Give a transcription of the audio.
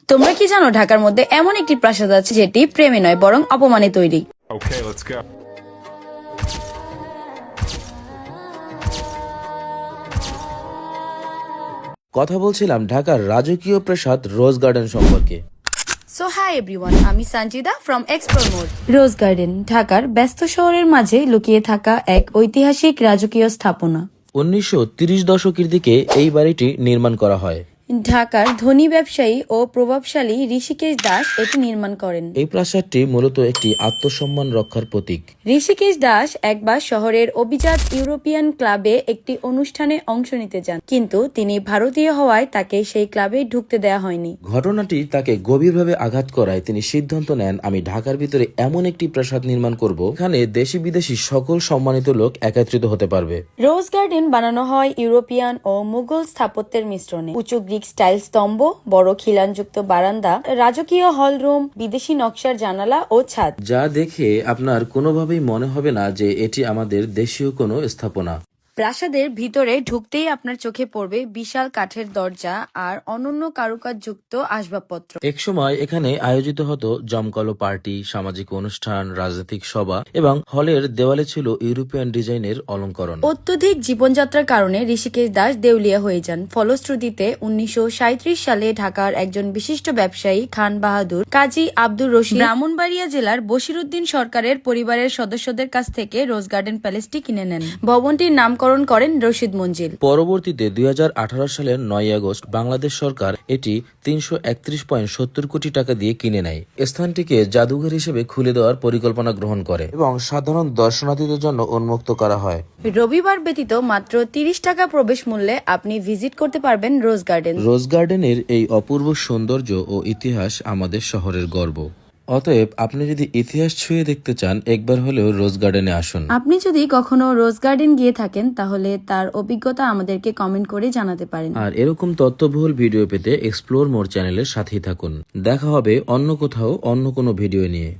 তোমরা কি জানো ঢাকার মধ্যে এমন একটি প্রাসাদ আছে যেটি প্রেমে নয় বরং অপমানে তৈরি। Okay, let's go. কথা বলছিলাম ঢাকার রাজকীয় প্রাসাদ রোজ গার্ডেন সম্পর্কে। সো হাই এভরিওয়ান, আমি Sanjida from explore mode. Rose garden ঢাকার ব্যস্ত শহরের মাঝে লুকিয়ে থাকা এক ঐতিহাসিক রাজকীয় স্থাপনা। 1930 দশকের দিকে এই বাড়িটি নির্মাণ করা হয়। ঢাকার ধনী ব্যবসায়ী ও প্রভাবশালী ঋষিকেশ দাস এটি নির্মাণ করেন। এই প্রাসাদটি মূলত একটি আত্মসম্মান রক্ষার প্রতীক। ঋষিকেশ দাস একবার শহরের অভিজাত ইউরোপিয়ান ক্লাবে একটি অনুষ্ঠানে অংশ নিতে যান, কিন্তু তিনি ভারতীয় হওয়ায় তাকে সেই ক্লাবে ঢুকতে দেয়া হয়নি। ঘটনাটি তাকে গভীরভাবে আঘাত করায় তিনি সিদ্ধান্ত নেন, আমি ঢাকার ভিতরে এমন একটি প্রাসাদ নির্মাণ করব এখানে দেশি বিদেশি সকল সম্মানিত লোক একত্রিত হতে পারবে। রোজ গার্ডেন বানানো হয় ইউরোপিয়ান ও মুঘল স্থাপত্যের মিশ্রণে। উঁচু গ্রিক স্টাইল স্তম্ভ, বড় খিলানযুক্ত বারান্দা, রাজকীয় হল রুম, বিদেশি নকশার জানালা ও ছাদ, যা দেখে আপনার কোনোভাবেই মনে হবে না যে এটি আমাদের দেশীয় কোনো স্থাপনা। প্রাসাদের ভিতরে ঢুকতেই আপনার চোখে পড়বে বিশাল কাঠের দরজা আর অনন্য কারুকাজযুক্ত আসবাবপত্র। একসময় এখানে আয়োজিত হতো জমকালো পার্টি, সামাজিক অনুষ্ঠান, রাজনৈতিক সভা এবং হলের দেওয়ালে ছিল ইউরোপিয়ান ডিজাইনের অলঙ্করণ। অত্যধিক জীবনযাত্রার কারণে ঋষিকেশ দাস দেউলিয়া হয়ে যান। ফলশ্রুতিতে 1937 সালে ঢাকার একজন বিশিষ্ট ব্যবসায়ী খান বাহাদুর কাজী আব্দুর রশিদ ব্রাহ্মণবাড়িয়া জেলার বশিরউদ্দিন সরকারের পরিবারের সদস্যদের কাছ থেকে রোজ গার্ডেন প্যালেসটি কিনে নেন। ভবনটির নামকরণ করেন রশিদ মঞ্জিল। পরবর্তীতে 2018 সালের 9 আগস্ট বাংলাদেশ সরকার এটি 331.70 কোটি টাকা দিয়ে কিনে নেয়। স্থানটিকে জাদুঘর হিসেবে খুলে দেওয়ার পরিকল্পনা গ্রহণ করে এবং সাধারণ দর্শনার্থীদের জন্য উন্মুক্ত করা হয়। রবিবার ব্যতীত মাত্র 30 টাকা প্রবেশ মূল্যে আপনি ভিজিট করতে পারবেন রোজ গার্ডেন। রোজ গার্ডেনের এই অপূর্ব সৌন্দর্য ও ইতিহাস আমাদের শহরের গর্ব। অতএব আপনি যদি ইতিহাস ছুঁয়ে দেখতে চান, একবার হলেও রোজ গার্ডেনে আসুন। আপনি যদি কখনো রোজ গার্ডেন গিয়ে থাকেন তাহলে তার অভিজ্ঞতা আমাদেরকে কমেন্ট করে জানাতে পারেন। আর এরকম তথ্যবহুল ভিডিও পেতে এক্সপ্লোর মোর চ্যানেলের সাথেই থাকুন। দেখা হবে অন্য কোথাও অন্য কোনো ভিডিও নিয়ে।